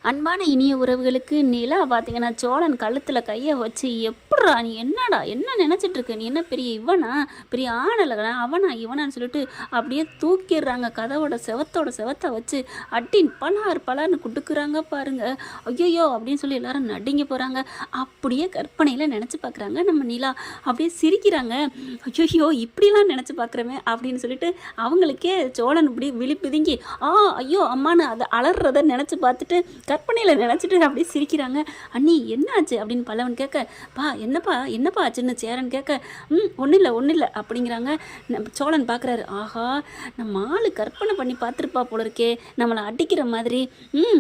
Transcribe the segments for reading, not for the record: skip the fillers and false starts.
அன்பான இனிய உறவுகளுக்கு நிலா பார்த்தீங்கன்னா சோழன் கழுத்தில் கையை வச்சு எப்பட்றா நீ என்னடா என்ன நினச்சிட்டு இருக்க நீ என்ன பெரிய இவனா பெரிய ஆணலகனா அவனா இவனான்னு சொல்லிட்டு அப்படியே தூக்கிடுறாங்க கதவோட செவத்தை வச்சு அட்டின் பலார்னு குடுக்குறாங்க பாருங்க. ஐயோ அப்படின்னு சொல்லி எல்லாரும் நடுங்கி போகிறாங்க. அப்படியே கற்பனையில் நினச்சி பார்க்குறாங்க நம்ம நிலா. அப்படியே சிரிக்கிறாங்க. ஐயோ இப்படிலாம் நினச்சி பார்க்குறமே அப்படின்னு சொல்லிட்டு அவங்களுக்கே சோழன் இப்படி விழிப்புதுங்கி ஐயோ அம்மானு அதை அலறதை நினச்சி பார்த்துட்டு கற்பனையில் நினச்சிட்டு அப்படியே சிரிக்கிறாங்க. அண்ணி என்ன ஆச்சு அப்படின்னு பல்லவன் கேட்க, என்னப்பா ஆச்சுன்னு சேரன் கேட்க, ஒன்றும் இல்லை அப்படிங்கிறாங்க. சோழன் பார்க்குறாரு, ஆஹா நம்ம ஆள் கற்பனை பண்ணி பார்த்துருப்பா போல இருக்கே நம்மளை அடிக்கிற மாதிரி.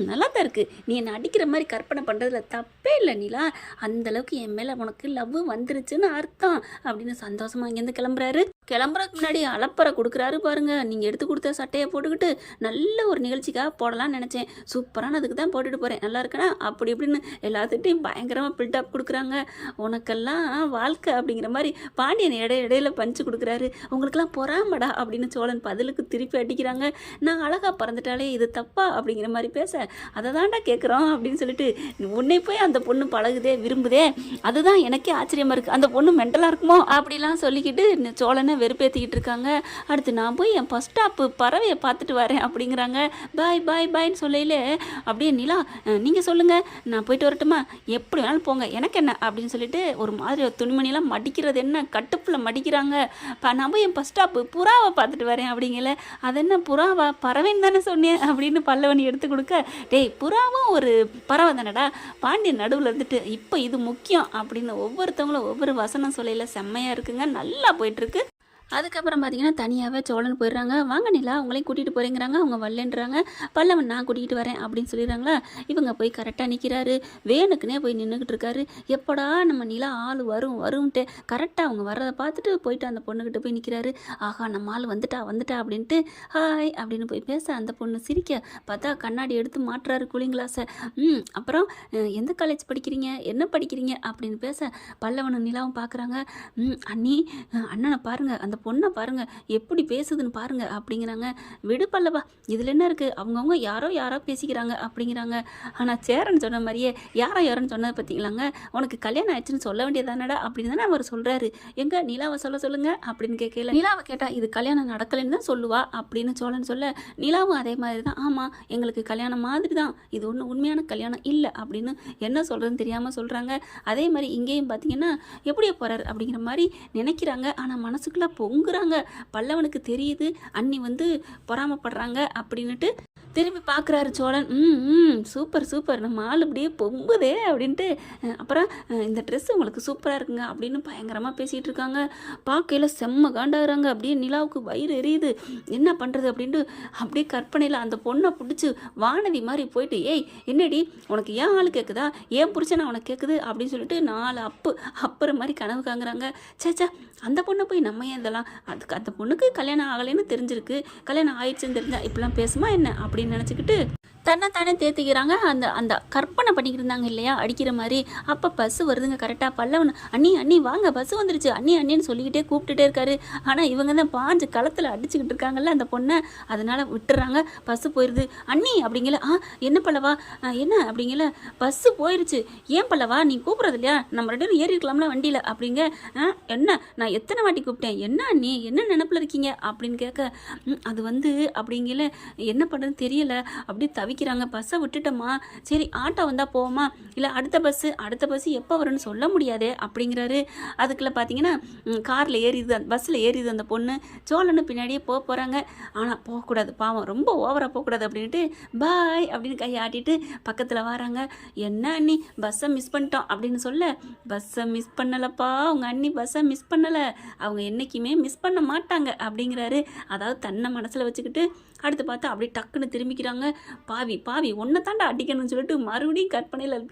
நல்லா தான் இருக்குது, நீ என்னை அடிக்கிற மாதிரி கற்பனை பண்ணுறதுல தப்பே இல்லை நிலா, அந்தளவுக்கு என் மேலே உனக்கு லவ் வந்துருச்சுன்னு அர்த்தம் அப்படின்னு சந்தோஷமாக இங்கேருந்து கிளம்புறதுக்கு முன்னாடி அலப்பறை கொடுக்குறாரு பாருங்க. நீங்கள் எடுத்து கொடுத்த சட்டையை போட்டுக்கிட்டு நல்ல ஒரு நிகழ்ச்சிக்காக போடலான்னு நினச்சேன், சூப்பரான அதுக்கு தான் போட்டுட்டு போகிறேன், நல்லா இருக்கேனா அப்படி இப்படின்னு எல்லாத்துட்டையும் பயங்கரமாக பில்டப் கொடுக்குறாங்க. உனக்கெல்லாம் வாழ்க்கை அப்படிங்கிற மாதிரி பாண்டியன் இடையில பஞ்சு கொடுக்குறாரு. உங்களுக்கெல்லாம் பொறாமடா அப்படின்னு சோழன் பதிலுக்கு திருப்பி அடிக்கிறாங்க. நான் அழகாக பறந்துட்டாலே இது தப்பா அப்படிங்கிற மாதிரி பேச, அதை தாண்டா கேட்குறோம் அப்படின்னு சொல்லிட்டு உன்னை போய் அந்த பொண்ணு பழகுதே விரும்புதே, அதுதான் எனக்கே ஆச்சரியமாக இருக்குது, அந்த பொண்ணு மென்டலாக இருக்குமோ அப்படிலாம் சொல்லிக்கிட்டு சோழனை வெறுப்பேற்றிக்கிட்டு இருக்காங்க. அடுத்து நான் போய் என் ஃபஸ்ட் ஸ்டாப்பு பறவையை பார்த்துட்டு வரேன் அப்படிங்கிறாங்க. பாய்ன்னு சொல்லையிலே அப்படியே நிலா நீங்கள் சொல்லுங்கள் நான் போயிட்டு வரட்டுமா, எப்படி வேணாலும் போங்க எனக்கு என்ன அப்படின்னு சொல்லிட்டு ஒரு மாதிரி துணிமணிலாம் மடிக்கிறது என்ன கட்டுப்பில் மடிக்கிறாங்க. நான் போய் என் ஃபஸ்ட் ஸ்டாப்பு புறாவை பார்த்துட்டு வரேன் அப்படிங்கல. அது என்ன புறாவா, பறவைன்னு தானே சொன்னேன் அப்படின்னு பல்லவனி எடுத்து கொடுக்க, டேய் புறாவும் ஒரு பறவை தானடா, பாண்டியன் நடுவில் இருந்துட்டு இப்போ இது முக்கியம் அப்படின்னு ஒவ்வொருத்தவங்களும் ஒவ்வொரு வசனம் சொல்லையில் செம்மையாக இருக்குங்க, நல்லா போயிட்டுருக்கு. அதுக்கப்புறம் பார்த்தீங்கன்னா தனியாகவே சோழன் போயிடுறாங்க. வாங்க நிலா உங்களையும் கூட்டிகிட்டு போகிறேங்கிறாங்க. அவங்க வரலன்றாங்க. பல்லவன் நான் கூட்டிகிட்டு வரேன் அப்படின்னு சொல்லிடுறாங்களா. இவங்க போய் கரெக்டாக நிற்கிறாரு. வேணுக்குனே போய் நின்றுக்கிட்டு இருக்காரு. எப்படா நம்ம நிலா ஆள் வரும்ன்ட்டு கரெக்டாக அவங்க வர்றதை பார்த்துட்டு போயிட்டு அந்த பொண்ணுக்கிட்ட போய் நிற்கிறாரு. ஆஹா நம்ம ஆள் வந்துட்டா அப்படின்ட்டு ஹாய் அப்படின்னு போய் பேச அந்த பொண்ணு சிரிக்க பார்த்தா கண்ணாடி எடுத்து மாட்டுறாரு கூலிங் கிளாஸை. அப்புறம் எந்த காலேஜ் படிக்கிறீங்க, என்ன படிக்கிறீங்க அப்படின்னு பேச பல்லவனும் நிலாவும் பார்க்குறாங்க. அண்ணி அண்ணனை பாருங்கள், அந்த பொண்ணை பாருங்கள் எப்படி பேசுதுன்னு பாருங்கள் அப்படிங்கிறாங்க. விடு பல்லவா இதில் என்ன இருக்குது, அவங்கவுங்க யாரோ பேசிக்கிறாங்க அப்படிங்கிறாங்க. ஆனால் சேரன் சொன்ன மாதிரியே யாரோன்னு சொன்னதை பார்த்தீங்களாங்க, உனக்கு கல்யாணம் ஆயிடுச்சுன்னு சொல்ல வேண்டியதானடா அப்படின்னு தானே அவர் சொல்கிறாரு. எங்கே நிலாவை சொல்லுங்க அப்படின்னு கேட்கல. நிலாவை கேட்டால் இது கல்யாணம் நடக்கலைன்னு தான் சொல்லுவா அப்படின்னு சோழன் சொல்ல, நிலாவும் அதே மாதிரி தான், ஆமாம் எங்களுக்கு கல்யாணம் மாதிரி தான், இது ஒன்றும் உண்மையான கல்யாணம் இல்லை அப்படின்னு என்ன சொல்கிறதுன்னு தெரியாமல் சொல்கிறாங்க. அதே மாதிரி இங்கேயும் பார்த்தீங்கன்னா எப்படியே போகிறார் அப்படிங்கிற மாதிரி நினைக்கிறாங்க. ஆனால் மனசுக்குள்ளே பொங்குறாங்க. பல்லவனுக்கு தெரியுது அண்ணி பொறாமப்படுறாங்க அப்படின்னுட்டு திரும்பி பார்க்குறாரு சோழன். சூப்பர் நம்ம ஆள் இப்படியே பொங்குதே அப்படின்ட்டு. அப்புறம் இந்த ட்ரெஸ் உங்களுக்கு சூப்பராக இருக்குங்க அப்படின்னு பயங்கரமாக பேசிகிட்டு இருக்காங்க. பார்க்கையில் செம்ம காண்டாகிறாங்க. அப்படியே நிலாவுக்கு வயிறு எரியுது, என்ன பண்ணுறது அப்படின்ட்டு அப்படியே கற்பனையில் அந்த பொண்ணை பிடிச்சி வானதி மாதிரி போயிட்டு, ஏய் என்னடி உனக்கு ஏன் ஆள் கேட்குதா, ஏன் புருஷனை உனக்கு கேட்குது அப்படின்னு சொல்லிட்டு 4 அப்புறம் மாதிரி கனவு காங்குறாங்க. சேச்சா அந்த பொண்ணை போய் நம்ம ஏன் இதெல்லாம், அதுக்கு அந்த பொண்ணுக்கு கல்யாணம் ஆகலைன்னு தெரிஞ்சிருக்கு, கல்யாணம் ஆயிடுச்சுன்னு தெரிஞ்சா இப்படிலாம் பேசுமா என்ன அப்படின்னு நினச்சிக்கிட்டு தன்னைத்தானே தேர்த்திக்கிறாங்க. அந்த கற்பனை பண்ணிக்கிட்டு இருந்தாங்க இல்லையா அடிக்கிற மாதிரி. அப்போ பஸ்ஸு வருதுங்க கரெக்டாக. பல்லவன் அண்ணி வாங்க பஸ்ஸு வந்துருச்சு அண்ணின்னு சொல்லிக்கிட்டே கூப்பிட்டுட்டே இருக்காரு. ஆனால் இவங்க தான் பாஞ்சு களத்தில் அடிச்சுக்கிட்டு இருக்காங்கல்ல அந்த பொண்ணை, அதனால் விட்டுறாங்க. பஸ்ஸு போயிடுது. அண்ணி அப்படிங்கல, என்ன பல்லவா என்ன அப்படிங்கல, பஸ்ஸு போயிடுச்சு, ஏன் பல்லவா நீ கூப்பிட்றது இல்லையா, நம்ம 2 பேரும் ஏறி இருக்கலாம்ல வண்டியில் அப்படிங்க. என்ன நான் எத்தனை வாட்டி கூப்பிட்டேன், என்ன அண்ணி என்ன நினப்பில் இருக்கீங்க அப்படின்னு கேட்க, அது அப்படிங்கல என்ன பண்ணுறதுன்னு தெரியலை அப்படி வைக்கிறாங்க. பஸ்ஸை விட்டுட்டோமா, சரி ஆட்டோ வந்தால் போவோமா, இல்லை அடுத்த பஸ்ஸு எப்போ வரும்னு சொல்ல முடியாதே அப்படிங்கிறாரு. அதுக்குள்ளே பார்த்தீங்கன்னா காரில் பஸ்ஸில் ஏறிது அந்த பொண்ணு. சோழனு பின்னாடியே போகிறாங்க. ஆனால் போகக்கூடாது பாவம், ரொம்ப ஓவராக போகக்கூடாது அப்படின்ட்டு பாய் அப்படின்னு கையை ஆட்டிட்டு பக்கத்தில் வராங்க. என்ன அண்ணி பஸ்ஸை மிஸ் பண்ணிட்டோம் அப்படின்னு சொல்ல, பஸ்ஸை மிஸ் பண்ணலப்பா அவங்க அண்ணி, பஸ்ஸை மிஸ் பண்ணலை, அவங்க என்றைக்குமே மிஸ் பண்ண மாட்டாங்க அப்படிங்கிறாரு. அதாவது தன்னை மனசில் வச்சுக்கிட்டு அடுத்து பார்த்தா அப்படியே டக்குன்னு திரும்பிக்கிறாங்க. பாவி ஒன்றை தாண்டா அடிக்கணும்னு சொல்லிட்டு மறுபடியும் கற்பனையில்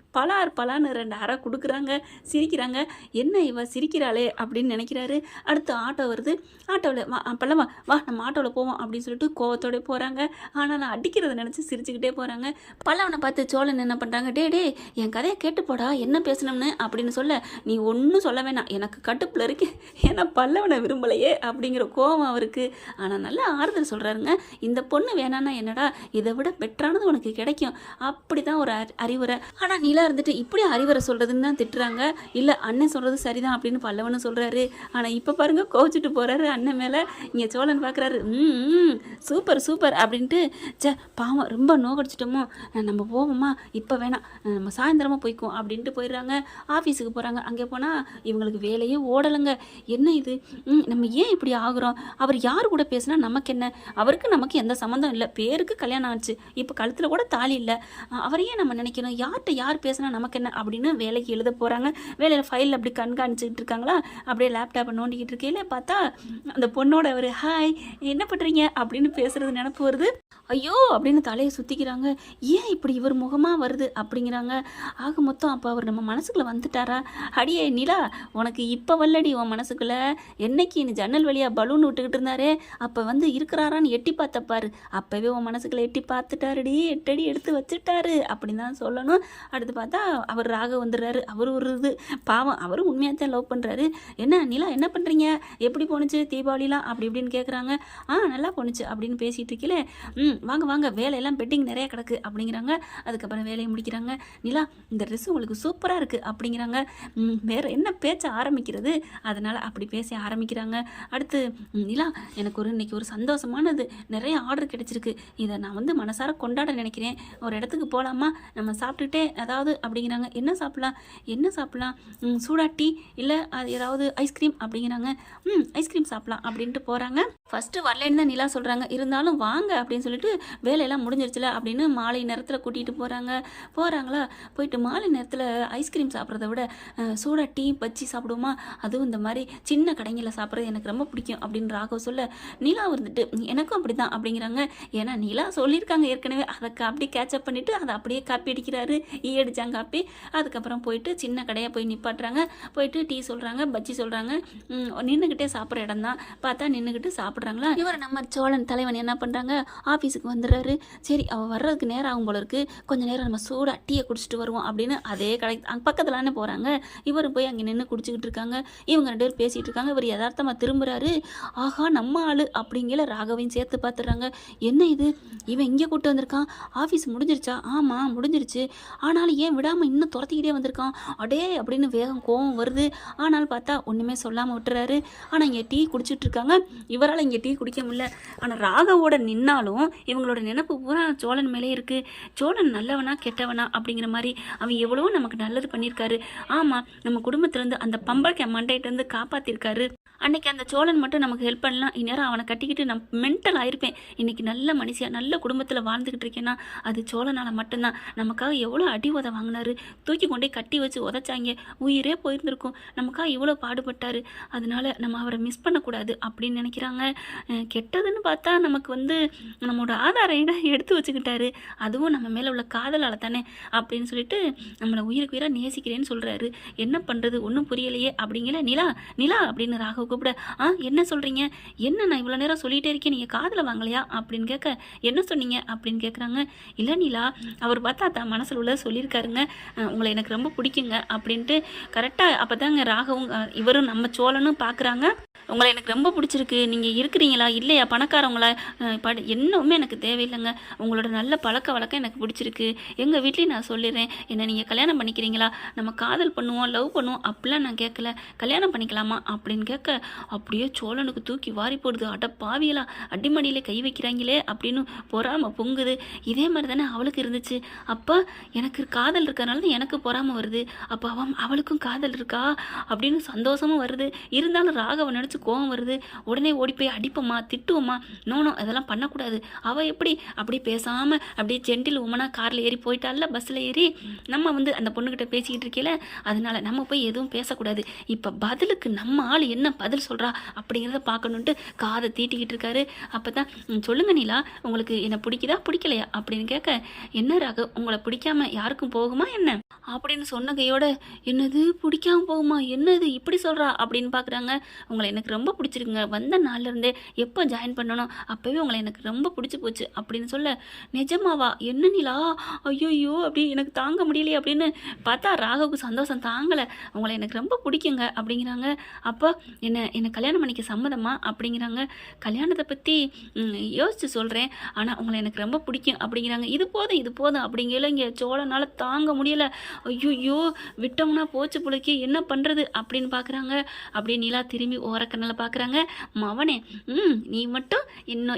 பலான்னு 2 அறை கொடுக்குறாங்க. சிரிக்கிறாங்க. என்ன இவ சிரிக்கிறாளே அப்படின்னு நினைக்கிறாரு. அடுத்து ஆட்டோ வருது. ஆட்டோவில் பல்லவா வா நம்ம ஆட்டோவில் போவோம் அப்படின்னு சொல்லிட்டு கோவத்தோட போகிறாங்க. ஆனால் நான் அடிக்கிறத நினச்சி சிரிச்சுக்கிட்டே போகிறாங்க. பல்லவனை பார்த்து சோழன் என்ன பண்ணுறாங்க, டே என் கதையை கேட்டு போடா என்ன பேசணும்னு அப்படின்னு சொல்ல, நீ ஒன்றும் சொல்ல வேணாம் எனக்கு கட்டுப்பில் இருக்கு, ஏன்னா பல்லவனை விரும்பலையே அப்படிங்கிற கோவம் அவருக்கு. ஆனால் நல்லா ஆறுதல் சொல்கிறாருங்க. இந்த பொண்ணு வேணான்னா என்னடா, இதை விட பெட்டரானது உனக்கு கிடைக்கும். அப்படி தான் ஒரு அறிவுரை. ஆனால் நிலா இருந்துட்டு இப்படி அறிவுரை சொல்கிறதுன்னு தான் திட்டுறாங்க. இல்லை அண்ணன் சொல்கிறது சரிதான் அப்படின்னு பல்லவனும் சொல்கிறாரு. ஆனால் இப்போ பாருங்கள் கோச்சிட்டு போகிறாரு அண்ணன் மேலே. இங்கே சோழன் பார்க்குறாரு, சூப்பர் சூப்பர் அப்படின்ட்டு. பாவம் ரொம்ப நோக்கடிச்சிட்டோமோ, நம்ம போவோமா, இப்போ வேணாம், நம்ம சாயந்தரமாக போய்க்குவோம் அப்படின்ட்டு போயிடுறாங்க. ஆஃபீஸுக்கு போகிறாங்க. அங்கே போனால் இவங்களுக்கு வேலையே ஓடலைங்க. என்ன இது, நம்ம ஏன் இப்படி ஆகுறோம்? அவர் யார் கூட பேசுனா நமக்கு என்ன? அவருக்கு நமக்கு எந்த சம்மந்தம் இல்லை. பேருக்கு கல்யாணம் ஆச்சு, இப்போ கழுத்தில் கூட தாலி இல்லை. அவரையே நம்ம நினைக்கணும். யார்கிட்ட யார் பேசுனா நமக்கு என்ன அப்படின்னு வேலைக்கு எழுத போகிறாங்க. வேலையில் ஃபைல் அப்படி கண்காணிச்சுக்கிட்டு இருக்காங்களா, அப்படியே லேப்டாப்பை நோண்டிக்கிட்டு இருக்கையில பார்த்தா அந்த பொண்ணோட ஒரு ஹாய் என்ன பண்ணுறீங்க அப்படின்னு பேசுகிறது நினப்பு வருது. ஐயோ அப்படின்னு தலையை சுற்றிக்கிறாங்க. ஏன் இப்படி இவர் முகமாக வருது அப்படிங்கிறாங்க. ஆக மொத்தம் அப்போ அவர் நம்ம மனசுக்குள்ளே வந்துட்டாரா? அடியே நிலா, உனக்கு இப்போ வல்லடி உன் மனசுக்குள்ளே. என்னைக்கு நீ ஜன்னல் வழியாக பலூன் விட்டுக்கிட்டு இருந்தாரே, அப்போ வந்து இருக்கிறாரான்னு எட்டி பார்த்தப்பாரு. அப்போவே உன் மனசுக்குள்ளே எட்டி பார்த்துட்டாருடி, 8 அடி எடுத்து வச்சுட்டாரு அப்படின்னு தான் சொல்லணும். அடுத்து பார்த்தா அவர் ராக வந்துடுறாரு. அவர் ஒரு இது பாவம், அவரும் உண்மையாக தான் லவ் பண்ணுறாரு. என்ன நிலா என்ன பண்ணுறீங்க, எப்படி போணுச்சு தீபாவளிலாம் அப்படி இப்படின்னு கேட்குறாங்க. நல்லா போணுச்சு அப்படின்னு பேசிகிட்டு இருக்கீங்களே. வாங்க வாங்க, வேலையெல்லாம் பெட்டிங் நிறைய கிடக்கு அப்படிங்கிறாங்க. அதுக்கப்புறம் வேலையை முடிக்கிறாங்க. நிலா இந்த ட்ரெஸ் உங்களுக்கு சூப்பராக இருக்குது அப்படிங்கிறாங்க. வேறு என்ன பேச்ச ஆரம்பிக்கிறது, அதனால் அப்படி பேச ஆரம்பிக்கிறாங்க. அடுத்து நிலா எனக்கு இன்னைக்கு ஒரு சந்தோஷமானது, நிறைய ஆர்டர் கிடைச்சிருக்கு. இதை நான் வந்து மனசார கொண்டாட நினைக்கிறேன். ஒரு இடத்துக்கு போகலாமா, நம்ம சாப்பிட்டுட்டே அதாவது அப்படிங்கிறாங்க. என்ன சாப்பிட்லாம், சூடா டீ இல்லை அது ஏதாவது ஐஸ்கிரீம் அப்படிங்கிறாங்க. ஐஸ்கிரீம் சாப்பிட்லாம் அப்படின்ட்டு போகிறாங்க. ஃபஸ்ட்டு வரலேன்னு தான் நிலா சொல்கிறாங்க. இருந்தாலும் வாங்க அப்படின்னு சொல்லிட்டு வேலையெல்லாம் முடிஞ்சிருச்சுல அப்படின்னு மாலை நேரத்தில் கூட்டிகிட்டு போகிறாங்களா. போயிட்டு மாலை நேரத்தில் ஐஸ்கிரீம் சாப்பிட்றத விட சூடா டீ பஜ்ஜி சாப்பிடுவோமா, அதுவும் இந்த மாதிரி சின்ன கடைங்களில் சாப்பிட்றது எனக்கு ரொம்ப பிடிக்கும் அப்படின்னு ராகவ் சொல்ல, நிலா வந்துட்டு எனக்கும் அப்படி தான் அப்படிங்கிறாங்க. ஏன்னா நிலா சொல்லியிருக்காங்க ஏற்கனவே, அதை அப்படி கேட்சப் பண்ணிவிட்டு அதை அப்படியே காப்பி அடிக்கிறாரு. அடித்தாங்க காப்பி. அதுக்கப்புறம் போயிட்டு சின்ன கடையாக போய் நிப்பாட்டுறாங்க. போயிட்டு டீ சொல்கிறாங்க, பஜ்ஜி சொல்கிறாங்க. நின்றுக்கிட்டே சாப்பிட்ற இடம் தான். பார்த்தா நின்றுக்கிட்டு சாப்பிட்றாங்களா. இவர் நம்ம சோழன் தலைவன் என்ன பண்ணுறாங்க, ஆஃபீஸுக்கு வந்துடுறாரு. சரி அவள் வர்றதுக்கு நேரம் ஆகும் போல இருக்குது, கொஞ்சம் நேரம் நம்ம சூடாக டீயை குடிச்சிட்டு வருவோம் அப்படின்னு அதே கடை அங்கே பக்கத்துலானே போகிறாங்க. இவர் போய் அங்கே நின்று குடிச்சிக்கிட்டு இருக்காங்க. இவங்க 2 பேர் பேசிகிட்டு இருக்காங்க. இவர் யதார்த்தமாக திரும்புகிறாரு. ஆஹா நம்ம ஆள் அப்படிங்கிற ராகவையும் சேர்த்து பார்த்துடுறாங்க. என்ன இது, இவன் இங்கே கூப்பிட்டு வந்திருக்கான், ஆஃபீஸ் முடிஞ்சிருச்சா? ஆமாம் முடிஞ்சிருச்சு. ஆனாலும் ஏன் விடாமல் இன்னும் துரத்திக்கிட்டே வந்திருக்கான், அடே அப்படின்னு வேகம் கோவம் வருது. ஆனால் பார்த்தா ஒன்றுமே சொல்லாமல் விட்டுறாரு. ஆனால் இங்கே டீ குடிச்சிட்டு இருக்காங்க. இவரால் இங்கே டீ குடிக்க முடியல. ஆனால் ராகவோட நின்னாலும் இவங்களோட நினைப்பு பூரா சோழன் மேலே இருக்குது. சோழன் நல்லவனா கெட்டவனா அப்படிங்கிற மாதிரி அவன் எவ்வளவோ நமக்கு நல்லது பண்ணியிருக்காரு. ஆமாம் நம்ம குடும்பத்திலேருந்து அந்த பம்பளை மண்டையிட்டேருந்து காப்பாற்றிருக்காரு. அன்றைக்கி அந்த சோழன் மட்டும் நமக்கு ஹெல்ப் பண்ணலாம், இந்நேரம் அவனை கட்டிக்கிட்டு நான் மென்டல் ஆயிருப்பேன். இன்றைக்கி நல்ல மனுஷியாக நல்ல குடும்பத்தில் வாழ்ந்துக்கிட்டு இருக்கேன்னா அது சோழனால் மட்டும்தான். நமக்காக எவ்வளோ அடி உதை வாங்கினாரு, தூக்கி கொண்டே கட்டி வச்சு உதைச்சாங்க, உயிரே போயிருந்திருக்கும். நமக்காக இவ்வளோ பாடுபட்டார். அதனால நம்ம அவரை மிஸ் பண்ணக்கூடாது அப்படின்னு நினைக்கிறாங்க. கெட்டதுன்னு பார்த்தா நமக்கு வந்து நம்மளோட ஆதாரம் எடுத்து வச்சுக்கிட்டாரு, அதுவும் நம்ம மேலே உள்ள காதலால் தானே அப்படின்னு சொல்லிட்டு நம்மளை உயிருக்கு உயிராக நேசிக்கிறேன்னு சொல்கிறாரு. என்ன பண்ணுறது ஒன்றும் புரியலையே அப்படிங்கிற நிலா நிலா அப்படின்னு ராகவ் கூப்பிட, என்ன சொல்கிறீங்க, என்ன நான் இவ்வளோ நேரம் சொல்லிகிட்டே இருக்கேன், நீங்கள் காதில் வாங்கலையா அப்படின்னு கேட்க, என்ன சொன்னீங்க அப்படின்னு கேட்குறாங்க. இல்லை நிலா, அவர் பார்த்தா தான் மனசில் உள்ள சொல்லியிருக்காருங்க, உங்களை எனக்கு ரொம்ப பிடிக்குங்க அப்படின்ட்டு. கரெக்டாக அப்போ தாங்க ராகவும் இவரும் நம்ம சோழனும் பார்க்குறாங்க. உங்களை எனக்கு ரொம்ப பிடிச்சிருக்கு, நீங்கள் இருக்கிறீங்களா இல்லையா, பணக்காரவங்களா என்னவுமே எனக்கு தேவையில்லைங்க, உங்களோட நல்ல பழக்க வழக்கம் எனக்கு பிடிச்சிருக்கு, எங்கள் வீட்லேயும் நான் சொல்லிடுறேன், என்ன நீங்கள் கல்யாணம் பண்ணிக்கிறீங்களா, நம்ம காதல் பண்ணுவோம் லவ் பண்ணுவோம் அப்படிலாம் நான் கேட்கல, கல்யாணம் பண்ணிக்கலாமா அப்படின்னு கேட்க அப்படியே சோழனுக்கு தூக்கி வாரி போடுது. அட பாவியலா, அடிமடியில் கை வைக்கிறாங்களே அப்படின்னு பொறாமல் பொங்குது. இதே மாதிரி தானே அவளுக்கு இருந்துச்சு. அப்போ எனக்கு காதல் இருக்கிறனால தான் எனக்கு பொறாமல் வருது, அப்போ அவளுக்கும் காதல் இருக்கா அப்படின்னு சந்தோஷமும் வருது. இருந்தாலும் ராகவன் நினச்சி கோவம் வருது. உடனே ஓடி போய் அடிப்போமா திட்டுவோமா, நோனோ அதெல்லாம் பண்ணக்கூடாது. அவள் எப்படி அப்படி பேசாமல் அப்படியே ஜென்டில் உமனா காரில் ஏறி போயிட்டால, பஸ்ஸில் ஏறி நம்ம வந்து அந்த பொண்ணுக்கிட்ட பேசிக்கிட்டு இருக்கல, அதனால நம்ம போய் எதுவும் பேசக்கூடாது. இப்போ பதிலுக்கு நம்ம ஆள் என்ன பதில் சொல்கிறா அப்படிங்கிறத பார்க்கணுன்ட்டு காதை தீட்டிக்கிட்டு இருக்காரு. அப்போ தான் சொல்லுங்க நீலா, உங்களுக்கு என்ன பிடிக்குதா பிடிக்கலையா அப்படின்னு கேட்க, என்ன ராக உங்களை பிடிக்காம யாருக்கும் போகுமா என்ன அப்படின்னு சொன்ன கையோட, என்னது பிடிக்காம போகுமா, என்னது இப்படி சொல்கிறா அப்படின்னு பார்க்குறாங்க. உங்களை எனக்கு எனக்கு ரொம்ப பிடிச்சிருக்குங்க. வந்த நாள்லேருந்தே எப்போ ஜாயின் பண்ணணும் அப்போவே உங்களை எனக்கு ரொம்ப பிடிச்சி போச்சு அப்படின்னு சொல்ல, நிஜமாவா? என்ன நிலா? ஐயோ அப்படி எனக்கு தாங்க முடியலையே அப்படின்னு பார்த்தா ராகவுக்கு சந்தோஷம் தாங்கலை. உங்களை எனக்கு ரொம்ப பிடிக்குங்க அப்படிங்கிறாங்க. அப்போ என்ன கல்யாணம் பண்ணிக்க சம்மதமா அப்படிங்கிறாங்க. கல்யாணத்தை பற்றி யோசித்து சொல்கிறேன், ஆனால் உங்களை எனக்கு ரொம்ப பிடிக்கும் அப்படிங்கிறாங்க. இது போதும் அப்படிங்கல இங்கே சோழனால் தாங்க முடியலை. ஐயோ விட்டோம்னா போச்சு புழைக்கி, என்ன பண்ணுறது அப்படின்னு பார்க்குறாங்க. அப்படியே நிலா திரும்பி ஓரக்கண்ணில் பார்க்குறாங்க. மவனே நீ மட்டும்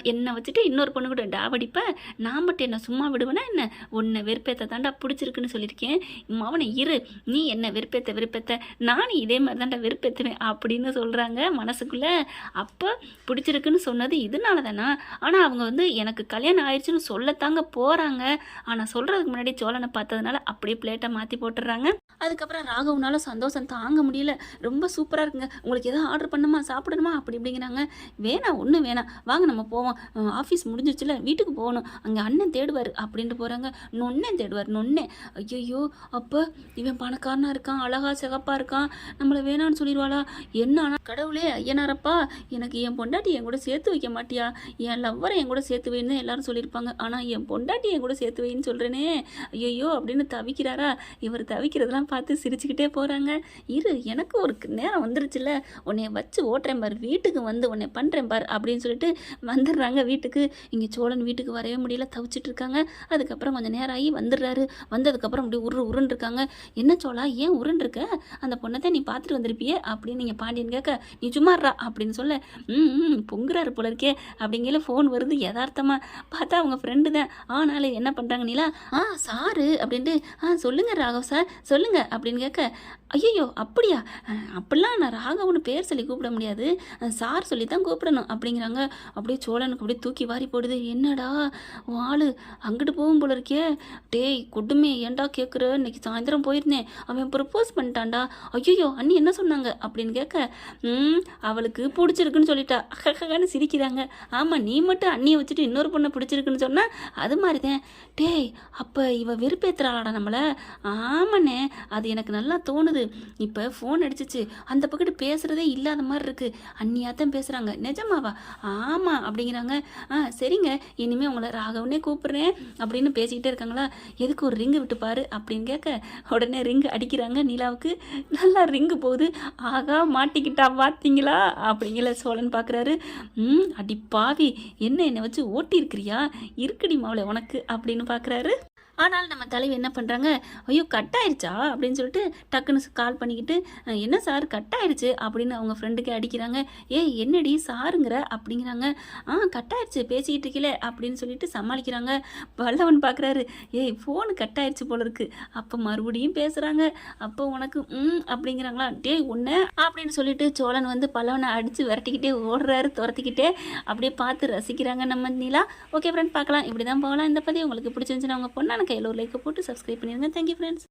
என்னை வச்சுட்டு இன்னொரு பொண்ணு கூட டாவடிப்ப, நான் மட்டும் என்ன சும்மா விடுவேனா என்ன? உன்னை வெறுப்பேற்ற தாண்டா பிடிச்சிருக்குன்னு சொல்லியிருக்கேன். மவனை இரு, நீ என்ன வெறுப்பேற்ற நானும் இதே மாதிரி தாண்டா வெறுப்பேற்றுவேன் அப்படின்னு சொல்கிறாங்க மனசுக்குள்ளே. அப்போ பிடிச்சிருக்குன்னு சொன்னது இதனால தானா? ஆனால் அவங்க எனக்கு கல்யாணம் ஆயிடுச்சுன்னு சொல்லத்தாங்க போகிறாங்க. ஆனால் சொல்கிறதுக்கு முன்னாடி சோழனை பார்த்ததுனால அப்படியே பிளேட்டை மாற்றி போட்டுடுறாங்க. அதுக்கப்புறம் ராகவனால சந்தோஷம் தாங்க முடியல. ரொம்ப சூப்பராக இருக்குங்க, உங்களுக்கு எதாவது ஆர்டர் பண்ணுமா, சாப்பிடணுமா அப்படி இப்படிங்கிறாங்க. வேணாம், ஒன்றும் வேணாம், வாங்க நம்ம போவோம், ஆஃபீஸ் முடிஞ்சிச்சுல வீட்டுக்கு போகணும், அங்கே அண்ணன் தேடுவார் அப்படின்ட்டு போகிறாங்க. நொண்ணேன் தேடுவார், நொண்ணே. ஐயோ அப்போ இவன் பணக்காரனாக இருக்கான், அழகா சிகப்பாக இருக்கான், நம்மளை வேணான்னு சொல்லிடுவாளா என்ன? ஆனால் கடவுளே ஐயனாரப்பா, எனக்கு என் பொண்டாட்டி என் கூட சேர்த்து வைக்க மாட்டியா, என் லவ்வரை என் கூட சேர்த்து வைன்னு எல்லாரும் சொல்லியிருப்பாங்க, ஆனால் என் பொண்டாட்டி என் கூட சேர்த்து வைன்னு சொல்கிறேனே ஐயோ அப்படின்னு தவிக்கிறாரா. இவர் தவிக்கிறதெல்லாம் பார்த்து சிரிச்சுக்கிட்டே போகிறாங்க. இரு, எனக்கு ஒரு நேரம் வந்துருச்சுல, உன்னை வச்சு ஓட்டுறேன் பார், வீட்டுக்கு வந்து உன்னை பண்ணுறேன் பார் அப்படின்னு சொல்லிட்டு வந்துடுறாங்க வீட்டுக்கு. இங்கே சோழன் வீட்டுக்கு வரவே முடியல, தவிச்சிட்டு இருக்காங்க. அதுக்கப்புறம் கொஞ்சம் நேரம் ஆகி வந்துடுறாரு. வந்ததுக்கப்புறம் அப்படி உருன்னு இருக்காங்க. என்ன சோழா ஏன் உருன்னு இருக்க, அந்த பொண்ணத்தை நீ பார்த்துட்டு வந்திருப்பியே அப்படின்னு நீங்கள் பாண்டியன் கேட்க, நீ சும்மாறா அப்படின்னு சொல்ல, பொங்குறாரு போல இருக்கே அப்படிங்கிற ஃபோன் வருது. யதார்த்தமாக பார்த்தா அவங்க ஃப்ரெண்டு தான். ஆனாலும் என்ன பண்ணுறாங்க நீலா, சாரு அப்படின்ட்டு, சொல்லுங்கள் ராகவ் சார் சொல்லுங்க அப்படின்னு கேட்க, ஐயோ அப்படியா, அப்படிலாம் நான் ராகவனு பேர் சொல்லி கூப்பிட முடியாது, சார் சொல்லி தான் கூப்பிடணும் அப்படிங்கிறாங்க. அப்படியே சோழனுக்கு அப்படியே தூக்கி வாரி போடுது. என்னடா ஆளு அங்கிட்டு போகும் போல இருக்கே, டேய் கொடுமே ஏன்டா கேட்குற, இன்னைக்கு சாயந்தரம் போயிருந்தேன், அவன் ப்ரப்போஸ் பண்ணிட்டான்டா. ஐயோ அண்ணி என்ன சொன்னாங்க அப்படின்னு கேட்க, அவளுக்கு பிடிச்சிருக்குன்னு சொல்லிட்டா அக்கன்னு சிரிக்கிறாங்க. ஆமாம், நீ மட்டும் அண்ணியை வச்சுட்டு இன்னொரு பொண்ணை பிடிச்சிருக்குன்னு சொன்னால் அது மாதிரி தான். டேய் அப்போ இவ வெறுப்பேற்றுறாளாடா நம்மளை. ஆமாண்ணே, அது எனக்கு நல்லா தோணுது. இப்போ ஃபோன் அடிச்சிச்சு, அந்த பக்கத்து பேசுகிறதே இல்லாத மாதிரி இருக்குது, அண்ணியாக தான் பேசுகிறாங்க. நிஜமாவா? ஆமாம் அப்படிங்கிறாங்க. சரிங்க, இனிமேல் உங்களை ராகவனே கூப்பிட்றேன் அப்படின்னு பேசிக்கிட்டே இருக்காங்களா. எதுக்கு ஒரு ரிங்கு விட்டு பாரு அப்படின்னு கேட்க, உடனே ரிங்கு அடிக்கிறாங்க நிலாவுக்கு. நல்லா ரிங்கு போகுது. ஆகா மாட்டிக்கிட்டா பார்த்தீங்களா அப்படிங்கிற சோழன் பார்க்குறாரு. அடி பாவி, என்னை வச்சு ஓட்டி இருக்கிறியா, இருக்குடி மாவளை உனக்கு அப்படின்னு பார்க்குறாரு. ஆனால் நம்ம தலைவி என்ன பண்ணுறாங்க, ஐயோ கட் ஆயிடுச்சா அப்படின்னு சொல்லிட்டு டக்குன்னு கால் பண்ணிக்கிட்டு, என்ன சார் கட் ஆயிடுச்சு அப்படின்னு அவங்க ஃப்ரெண்டுக்கு அடிக்கிறாங்க. என்னடி சாருங்கிற அப்படிங்கிறாங்க. கட் ஆயிடுச்சு பேசிக்கிட்டு இருக்கல அப்படின்னு சொல்லிட்டு சமாளிக்கிறாங்க. பல்லவன் பார்க்குறாரு, ஃபோனு கட் ஆயிடுச்சு போல இருக்கு. அப்போ மறுபடியும் பேசுகிறாங்க. அப்போ உனக்கு அப்படிங்கிறாங்களா, ஒன்று அப்படின்னு சொல்லிட்டு சோழன் பல்லவனை அடித்து விரட்டிக்கிட்டே ஓடுறாரு, துரத்திக்கிட்டே. அப்படியே பார்த்து ரசிக்கிறாங்க நம்ம நிலா. ஓகே ஃப்ரெண்ட், பார்க்கலாம், இப்படி தான் போகலாம். இந்த பதிவு உங்களுக்கு பிடிச்சிருந்துச்சுன்னா அவங்க பொண்ணான கையில் ஒரு லைக்கை போட்டு சப்ஸ்கிரைப் பண்ணிடுங்க. Thank you friends.